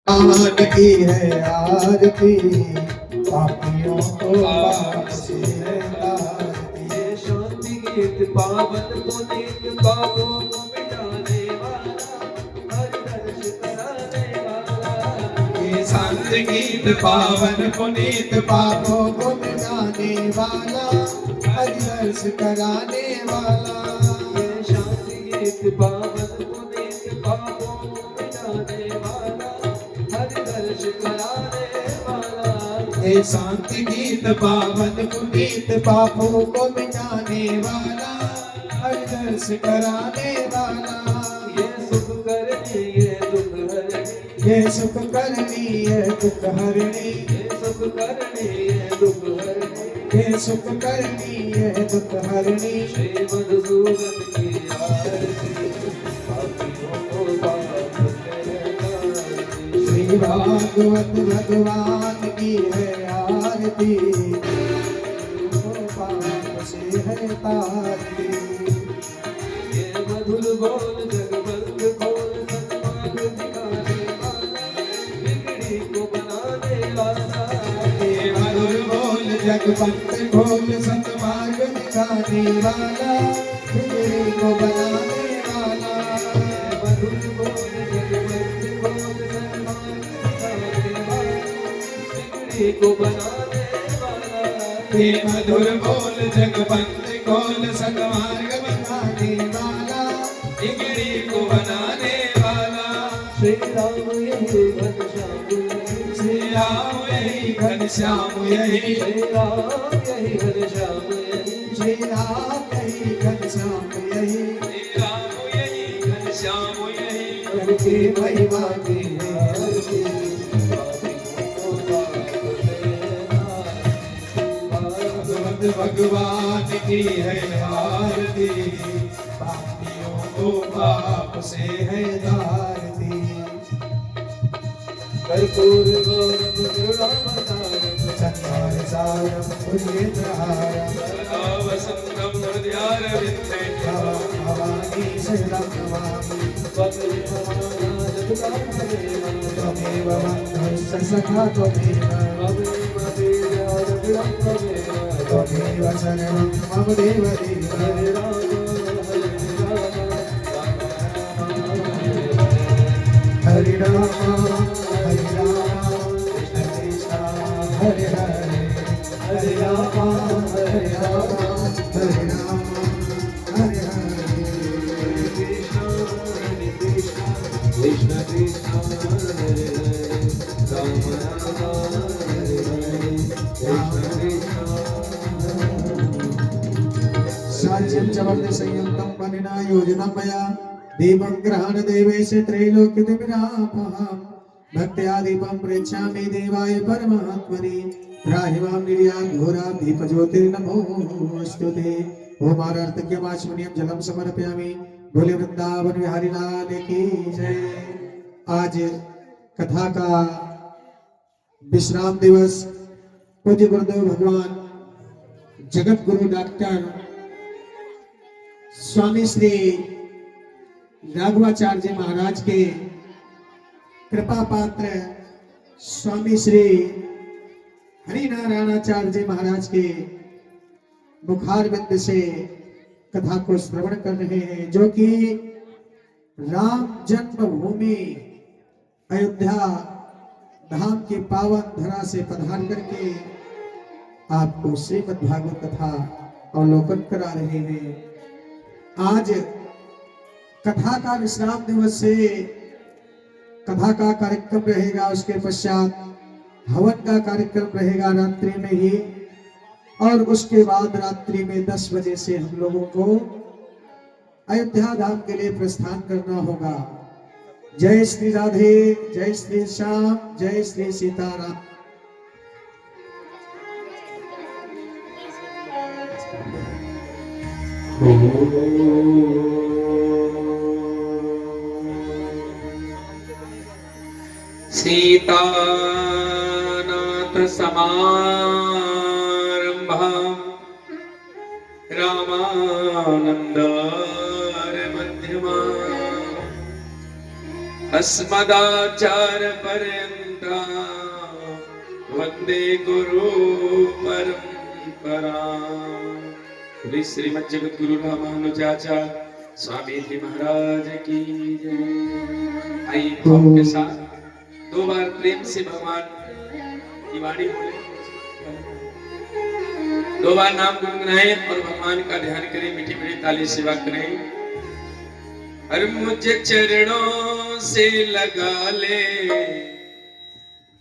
मान की है आरती, पापियों को पाप से है तारती। ये शांति गीत पावन पुनीत पापों को मिटाने वाला, हर दर्श कराने वाला। ये शांति गीत पावन पुनीत पापों को मिटाने वाला, हरिदर्श कराने वाला। ये शांति गीत पावन पुनीत पापों को मिटाने वाला, हर दर्श कराने वाला। ये शांति गीत पावन पुनीत पापों को मिटाने वाला, हरिदर्श कराने वाला। ये सुख करनी ये दुख हरनी, ये सुख करनी ये दुख हरणी, ये सुख करनी ये दुख हरनी। ये सुख करनी ये दुख हरणी। श्री मधुसूदन की आरती, पापियों को पाप से तारती। श्री भागवत भगवान की है आरती, पाप से है तारती। ये मधुर बोल जगबंद खोल, सन्मार्ग दिखाने वाला, बिगड़ी को बनाने वाला। ये मधुर बोल जगवंत खोल, सन्मार्ग दिखाने वाला, बिगड़ी को बनाने वाला। ये मधुर बोल जगबंद खोल, सन्मार्ग दिखाने वाला, बिगड़ी को बनाने वाला। ये मधुर बोल जगवंत खोल, सन्मार्ग दिखाने वाला, बिगड़ी को बनाने वाला। श्री राम यही घनश्याम यही, श्री राम यही घनश्याम यही, श्री राम यही घनश्याम यही। श्री राम यही घनश्याम यही। श्री राम यही घनश्याम यही। उनकी महिमा की है आरती, भगवत भगवान की है आरती, पापियों को पाप से है तारती। कर्पूर गौरम करुणावतारम, संसार सारम पुण्यहारम, सदा वसंतम हृदयारविंदे। भवानी शरणं नमामि। त्वमेव मानादपदामदेव, त्वमेव बन्धुश्च सखा त्वमेव, त्वमेव वीर्यारविणं त्वमेव। त्वमेव शरणं मम देवदेव। हरे राम हरे राम हरे राम, कृष्ण कृष्ण हरे हरे, हरे राम हरे राम, हरे राम हरे हरे। कृष्ण कृष्ण हरे हरे, राम राम हरे हरे, कृष्ण कृष्ण। साज्यं च वर्धि संयुक्तं वनिना योजनं मया, दीपं ग्रहण देवेश त्रैलोक्यतिमिरापहं। भक्त्या दीपं प्रेक्षामि देवाय परमात्मने, राहिमां निर्यान् घोरां दीपज्योतिर्नमोऽस्तु ते। ओम आरत्यमाचमनीयं जलं समर्पयामि। बोले वृंदावन बिहारी लाल की जय। आज कथा का विश्राम दिवस पूज्य गुरुदेव भगवान जगत गुरु डॉक्टर स्वामी श्री राघवाचार्य महाराज के कृपा पात्र स्वामी श्री हरिनारायणाचार्य महाराज के मुखारविंद से कथा को श्रवण कर रहे हैं, जो कि राम जन्मभूमि अयोध्या धाम के पावन धरा से पधार करके आपको श्रीमद् भागवत कथा अवलोकन करा रहे हैं। आज कथा का विश्राम दिवस से कथा का कार्यक्रम रहेगा, उसके पश्चात हवन का कार्यक्रम रहेगा रात्रि में ही, और उसके बाद रात्रि में 10 बजे से हम लोगों को अयोध्या धाम के लिए प्रस्थान करना होगा। जय श्री राधे, जय श्री श्याम, जय श्री सीताराम। सीतानाथ समारंभा, रामानंदार मध्यमा, अस्मदाचार पर्यंता वंदे गुरु परंपरा। श्री श्रीमद् जगत गुरु रामानुजाचार्य स्वामी जी महाराज की जय। आइए भाव के साथ 2 बार प्रेम से भगवान की वाणी बोले, 2 बार नाम गुनगुनाएं और भगवान का ध्यान करें, मीठी मीठी ताली सेवा करें। अरे मुझे चरणों से लगा ले,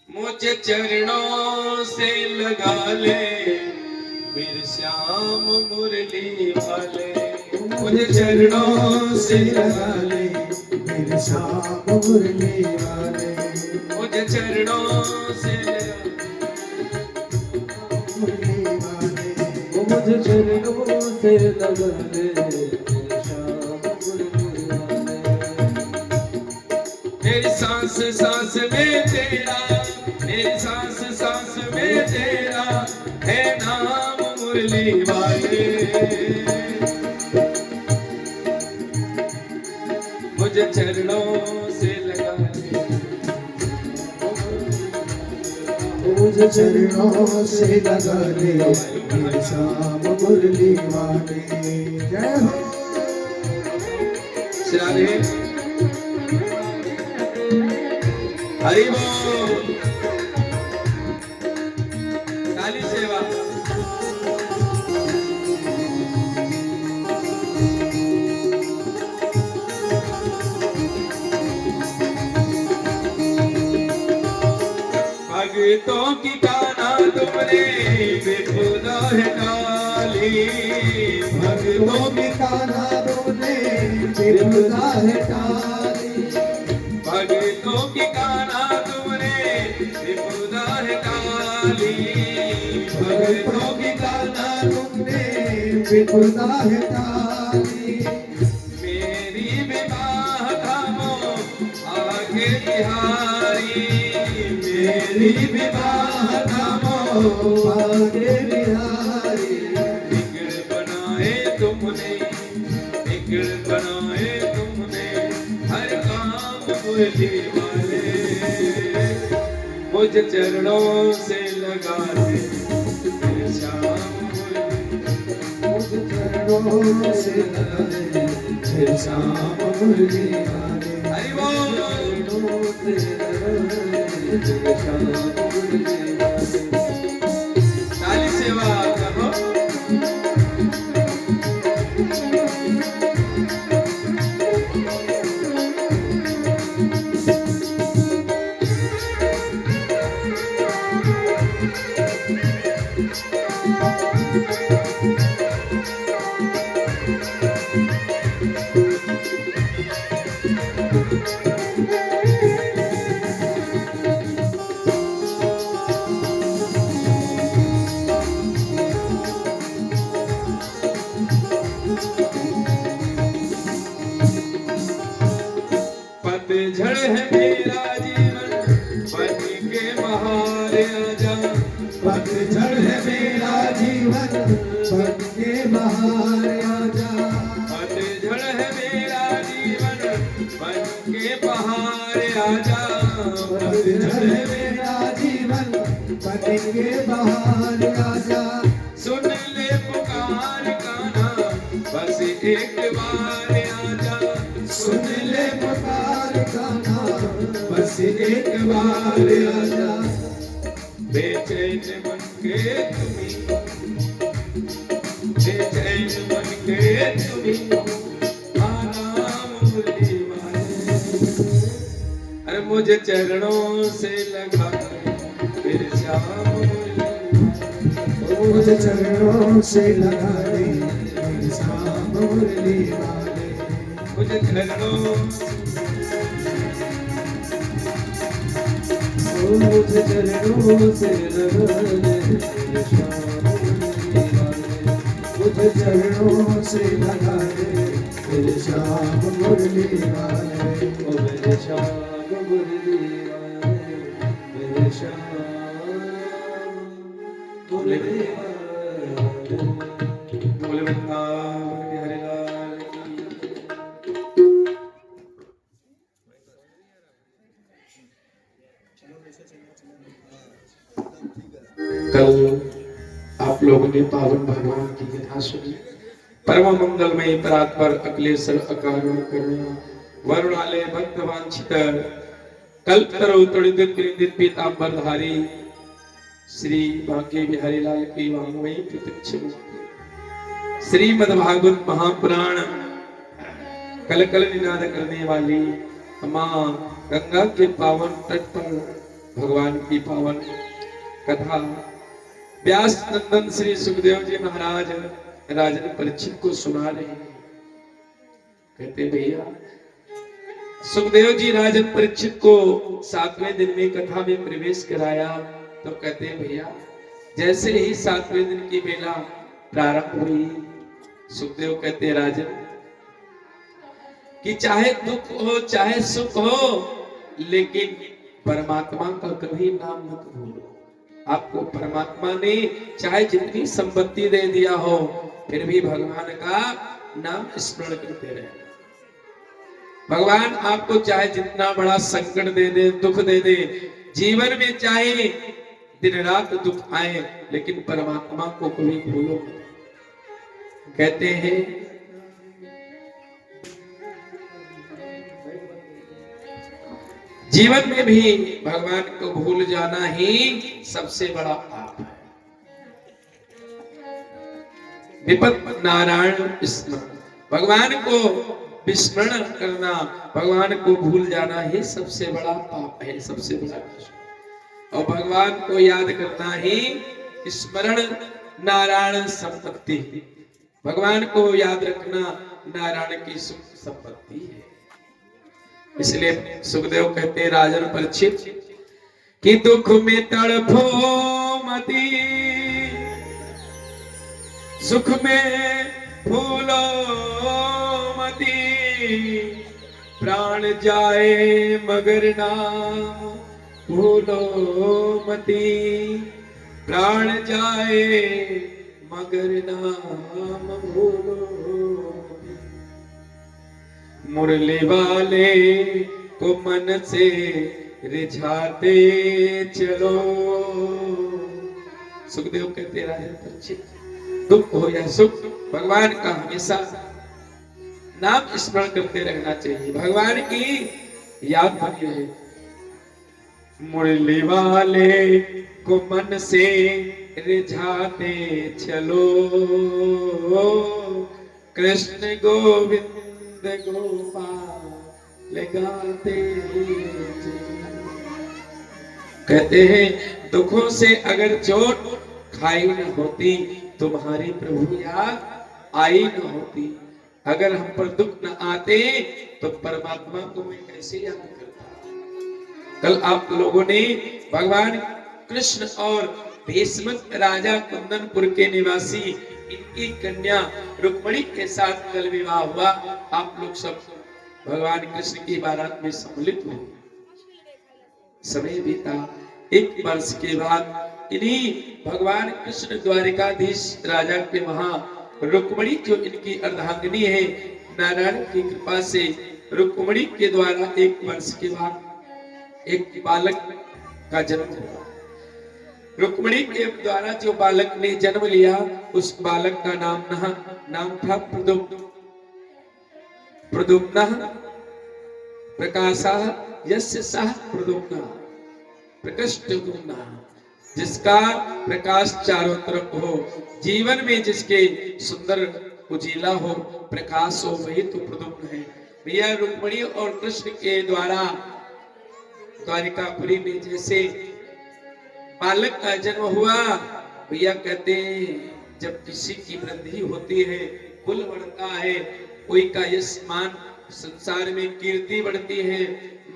मुझे चरणों से लगा ले, मेरे श्याम मुरली वाले। मुझे चरणों से लगा ले, मेरे श्याम मुरली वाले। मुझे चरणों से लगा मुरली वाले। मुझे चरणों से लगा ले, मेरे श्याम मुरली वाले। मेरी सांस सांस में तेरा, मेरी सांस सांस में तेरा है नाम मुरली वाले। मुझे चरणों से लगा ले, मुझे चरणों से लगा ले, मेरे श्याम मुरली वाले। जय हो। श्राले हरि बोल। ताली सेवा। भगतों की काना तुमने बेखुदा है डाली। भगतों की कान्हा तुमने बेखुदा है डाली। भगतों की काना तुमने बेखुदा है डाली। भगतों की कान्हा तुमने बेखुदा है डाली। मेरी विवाह थामो आगे बिहारी। मेरी विवाह थामो आगे बिहारी। बिगड़ बनाए तुमने, बिगड़ बनाए तुमने हर काम मुरली वाले। मुझे चरणों से लगा ले, मेरे श्याम मुरली। मुझे चरणों से लगा ले, मेरे श्याम मुरली वाले। हरि बोल। ताली सेवा करो। पतझड़ है मेरा जीवन बन के बहार आजा। पतझड़ है मेरा जीवन बन के बहार आजा। पतझड़ है मेरा जीवन बन के बहार आजा। पतझड़ है मेरा जीवन बन के बहार आजा। सुन ले पुकार कान्हा बस एक बार आजा। सुन ले पुकार कान्हा बस एक बार आजा। बेचैन मन के तुम्ही, बेचैन मन के तुम्ही आराम मुरली वाले। अरे मुझे चरणों से लगा मेरे श्याम मुरली। मुझे चरणों से लगा ले, मेरे श्याम मुरली वाले। मुझे चरणों, मुझे चरणों से लगा ले, मेरे श्याम मुरली वाले। मुझे चरणों से लगा ले, मेरे श्याम मुरली वाले। ओ मेरे श्याम मुरली वाले, मेरे श्याम मुरली वाले। बोले वृंदावन बिहारी लाल की। कल आप लोगों ने पावन भगवान की कथा सुनी। परम मंगलमय परात्पर अखिलेश्वर अकारण करुणा वरुणालय भक्त वांछित कल्पतरु तड़ित कृंदित पीतांबरधारी श्री बांके बिहारी लाल की वाङ्मयी प्रत्यक्ष मूर्ति श्रीमद् भागवत महापुराण कल कल निनाद करने वाली मां गंगा के पावन तट पर भगवान की पावन कथा व्यास नंदन श्री सुखदेव जी महाराज राजन परीक्षित को सुना रहे हैं। कहते भैया सुखदेव जी राजन परीक्षित को 7वें दिन में कथा में प्रवेश कराया तो कहते भैया जैसे ही 7वें दिन की बेला प्रारंभ हुई सुखदेव कहते राजन कि चाहे दुख हो चाहे सुख हो लेकिन परमात्मा का कभी नाम मत भूलो। आपको परमात्मा ने चाहे जितनी संपत्ति दे दिया हो फिर भी भगवान का नाम स्मरण करते रहे। भगवान आपको चाहे जितना बड़ा संकट दे दे दुख दे दे जीवन में चाहे दिन रात दुख आए लेकिन परमात्मा को कभी भूलो मत। कहते हैं जीवन में भी भगवान को भूल जाना ही सबसे बड़ा पाप है। विपद नारायण स्मरण भगवान को विस्मरण करना भगवान को भूल जाना ही सबसे बड़ा पाप है सबसे बड़ा कष्ट। और भगवान को याद करना ही स्मरण नारायण संपत्ति। भगवान को याद रखना नारायण की सुख संपत्ति है। इसलिए सुखदेव कहते हैं राजन परीक्षित कि दुख में तड़फो मती सुख में फूलो मती प्राण जाए मगर नाम भूलो मती प्राण जाए मगर नाम भूलो मुरली वाले को मन से रिझाते चलो। सुखदेव कहते राजन परीक्षित दुख हो या सुख भगवान का हमेशा नाम स्मरण करते रहना चाहिए। भगवान की याद बनी रहे। मुरली वाले को मन से रिझाते चलो कृष्ण गोविंद गोपाल गाते। कहते हैं दुखों से अगर चोट खाई न होती तुम्हारी प्रभु याद आई न होती। अगर हम पर दुख न आते तो परमात्मा को मैं कैसे याद करता। कल आप लोगों ने भगवान कृष्ण और भीष्मक राजा कुंदनपुर के निवासी इनकी कन्या रुक्मणी के साथ कल विवाह हुआ। आप लोग सब भगवान कृष्ण की बारात में सम्मिलित हुए। समय बीता 1 वर्ष के बाद इन्हीं भगवान कृष्ण द्वारिकाधीश राजा के वहां रुक्मणी जो इनकी अर्धांगिनी है नारायण की कृपा से रुक्मणी के द्वारा 1 वर्ष के बाद एक बालक का जन्म हुआ। रुक्मणी के द्वारा जो बालक ने जन्म लिया उस बालक का नाम था प्रद्युम्न प्रकाशः यस्य सः प्रद्युम्न प्रकृष्टद्युम्न जिसका प्रकाश चारों तरफ हो जीवन में जिसके सुंदर उजीला हो प्रकाश हो वही तो प्रद्युम्न है। भैया रुक्मणी और कृष्ण के द्वारा द्वारिकापुरी में जैसे बालक का जन्म हुआ भैया कहते हैं जब किसी की वृद्धि होती है कुल बढ़ता है कोई का यश मान संसार में कीर्ति बढ़ती है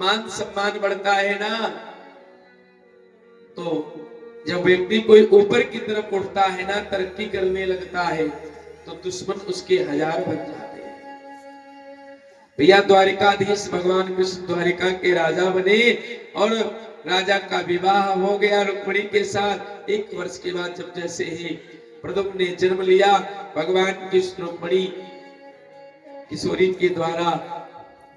मान सम्मान बढ़ता है ना। तो जब व्यक्ति कोई ऊपर की तरफ उठता है ना तरक्की करने लगता है तो दुश्मन उसके 1000 बन जाते हैं। भैया द्वारिकाधीश भगवान कृष्ण द्वारिका के राजा बने और राजा का विवाह हो गया रुक्मणी के साथ। 1 वर्ष के बाद जब जैसे ही प्रद्युम्न ने जन्म लिया भगवान कृष्ण रुक्मणी किशोरी के द्वारा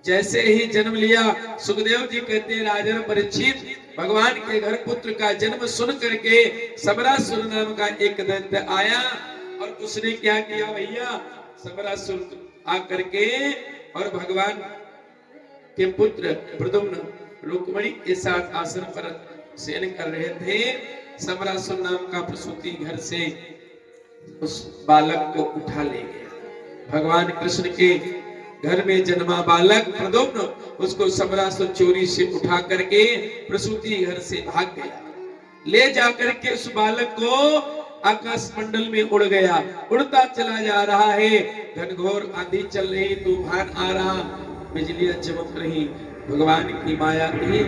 जैसे ही जन्म लिया सुखदेव जी कहते हैं राजन परीक्षित भगवान के घर पुत्र का जन्म सुन करके समरासुर नाम का एक दैत्य आया और उसने क्या किया भैया, समरासुर आकर के और भगवान के पुत्र प्रद्युम्न रुक्मिणी के साथ आसन पर शयन कर रहे थे। समरासुर नाम का प्रसूति घर से उस बालक को उठा ले गया। भगवान कृष्ण के घर में जन्मा बालक प्रद्युम्न उसको समरासुर चोरी से उठा करके प्रसूति घर से भाग गया। ले जाकर के उस बालक को आकाश मंडल में उड़ गया, उड़ता चला जा रहा है। घनघोर आंधी चल रही, तूफान आ रहा, बिजलियां चमक रही। भगवान की माया ही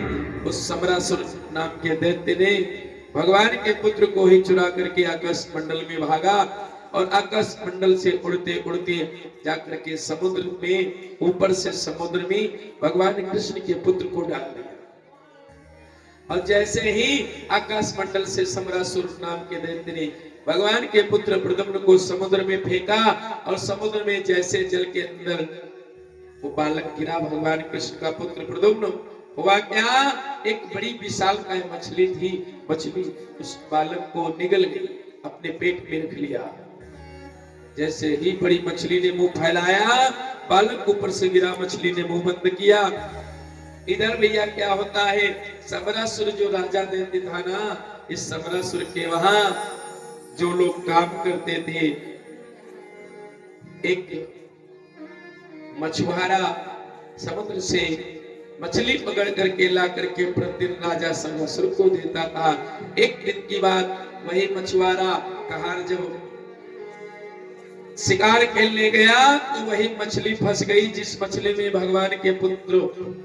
उस समरासुर नाम के दैत्य ने भगवान के पुत्र को ही चुरा करके आकाश मंडल में भागा और आकाश मंडल से उड़ते उड़ते जाकर के समुद्र में, ऊपर से समुद्र में भगवान कृष्ण के पुत्र को डाल दिया। और जैसे ही आकाश मंडल से समरासुर नाम के दैत्य ने भगवान के पुत्र प्रद्युम्न को समुद्र में फेंका और समुद्र में जैसे जल के अंदर वो बालक गिरा, भगवान कृष्ण का पुत्र प्रद्युम्न, हुआ क्या, एक बड़ी विशालकाय मछली थी। मछली उस बालक को निगल गई, अपने पेट में रख लिया। जैसे ही बड़ी मछली ने मुंह फैलाया, बालक ऊपर से गिरा, मछली ने मुंह बंद किया। इधर भैया क्या होता है, समरासुर जो राजा दैत्य था ना, इस समरासुर के वहां जो लोग काम करते थे, एक मछुआरा समुद्र से मछली पकड़ करके ला करके प्रतिदिन राजा समरासुर को देता था। एक दिन की बात, वही मछुआरा कहार जब शिकार खेलने गया तो वही मछली फंस गई जिस मछली में भगवान के पुत्र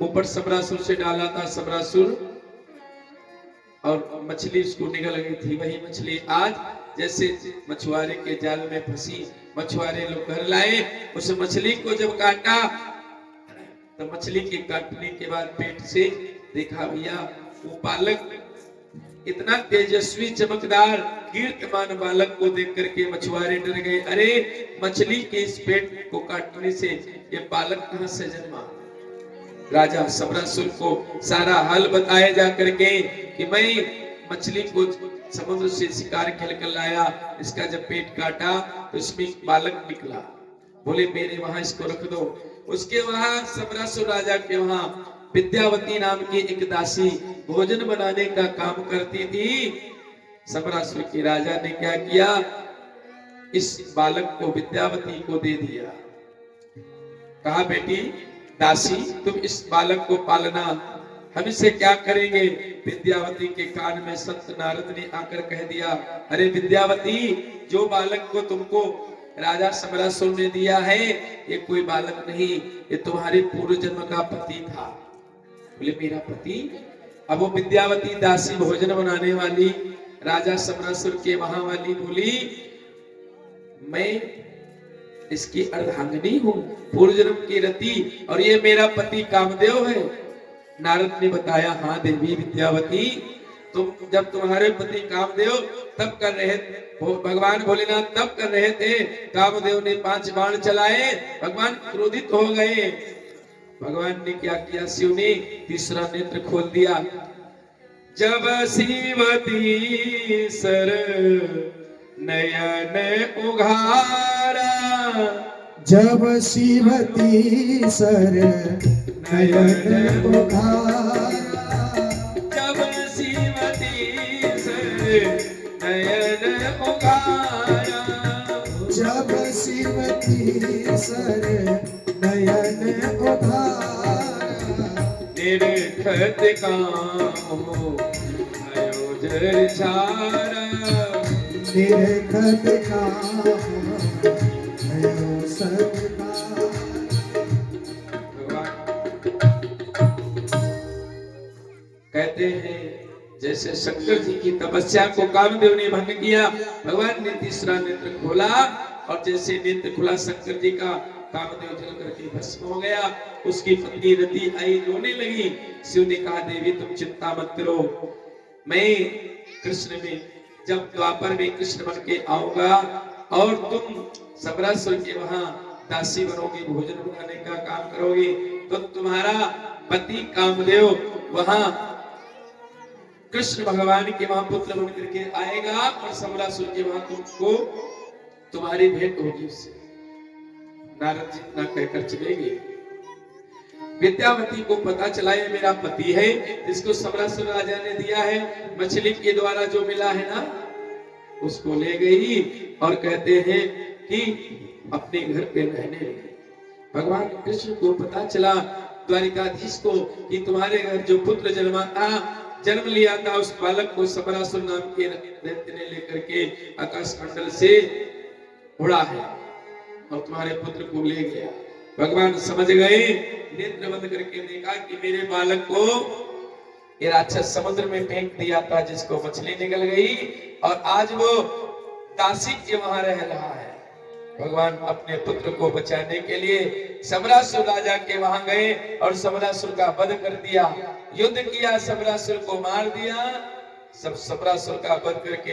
ऊपर समरासुर से डाला था समरासुर, और मछली उसको निगल गई थी। वही मछली आज जैसे मछुआरे के जाल में फंसी, मछुआरे लोग घर लाए, उस मछली को जब काटा तो मछली के काटने के बाद पेट से देखा भैया वो बालक इतना तेजस्वी चमकदार कीर्तिमान बालक को देख करके मछुआरे डर गए। अरे मछली के इस पेट को काटने से ये बालक कहां से जन्मा। राजा समरासुर को सारा हाल बताया जा करके कि मैं मछली को समुद्र से शिकार खेल कर लाया, इसका जब पेट काटा तो इसमें बालक निकला। बोले मेरे वहां इसको रख दो। उसके वहां समरासुर राजा के वहां विद्यावती नाम की एक दासी भोजन बनाने का काम करती थी। समरासुर के राजा ने क्या किया, इस बालक को विद्यावती को दे दिया। कहा बेटी दासी तुम इस बालक को पालना, हम इसे क्या करेंगे। विद्यावती के कान में संत नारद ने आकर कह दिया, अरे विद्यावती जो बालक को तुमको राजा समरासुर ने दिया है ये कोई बालक नहीं, ये तुम्हारे पूर्व जन्म का पति था। बोले मेरा पति। अब वो विद्यावती दासी भोजन बनाने वाली राजा समरासुर के वहां वाली बोली मैं इसकी अर्धांगिनी हूं, पूर्व जन्म की रति, और ये मेरा पति कामदेव है। नारद ने बताया हाँ देवी विद्यावती, तुम जब तुम्हारे पति कामदेव तब कर रहे थे, भगवान भोलेनाथ तब कर रहे थे, कामदेव ने 5 बाण चलाए, भगवान क्रोधित हो गए। भगवान ने क्या किया, शिव ने तीसरा नेत्र खोल दिया। जब शिवती सर नयन उघारा, जब शिवती सर नयन उघारा, जब शिवती सर नयन उघारा, जब शिवती सर नयन उघारा, निरखत काम भयो जर छारा, निरखत काम भयो सत्कार। कहते हैं जैसे शंकर जी की तपस्या को कामदेव ने भंग किया, भगवान ने तीसरा नेत्र खोला और जैसे नेत्र खुला शंकर जी का, कामदेव जल करके भस्म हो गया। उसकी पत्नी रति आई, रोने लगी। शिव ने कहा देवी तुम चिंता मत करो, मैं कृष्ण में जब द्वापर में कृष्ण बन के आऊंगा और तुम समरासुर के वहां दासी बनोगी, भोजन बनाने का काम करोगी, तो तुम्हारा पति कामदेव वहां कृष्ण भगवान के वहां पुत्र बन करके आएगा और समरासुर के वहां तुमको तुम्हारी भेंट होगी उससे। नारद जी इतना कहकर चले गए। विद्यावती को पता चला ये मेरा पति है, इसको समरासुर राजा ने दिया है, मछली के द्वारा जो मिला है ना उसको ले गई और कहते हैं कि अपने घर पे रहने लगे। भगवान कृष्ण को पता चला द्वारिकाधीश को कि तुम्हारे घर जो पुत्र जन्म लिया था उस बालक को समरासुर नाम के दैत्य ने लेकर के आकाश मंडल से उड़ा है और तुम्हारे पुत्र को ले गया। भगवान समझ गए, नेत्र बंद करके देखा कि मेरे बालक को ये राक्षस समुद्र में फेंक दिया था जिसको मछली निकल गई और आज वो दासी के वहां रह रहा है। भगवान अपने पुत्र को बचाने के लिए समरासुर राजा के वहां गए और समरासुर का वध कर दिया, युद्ध किया, समरासुर को मार दिया। सब समरासुर का वध करके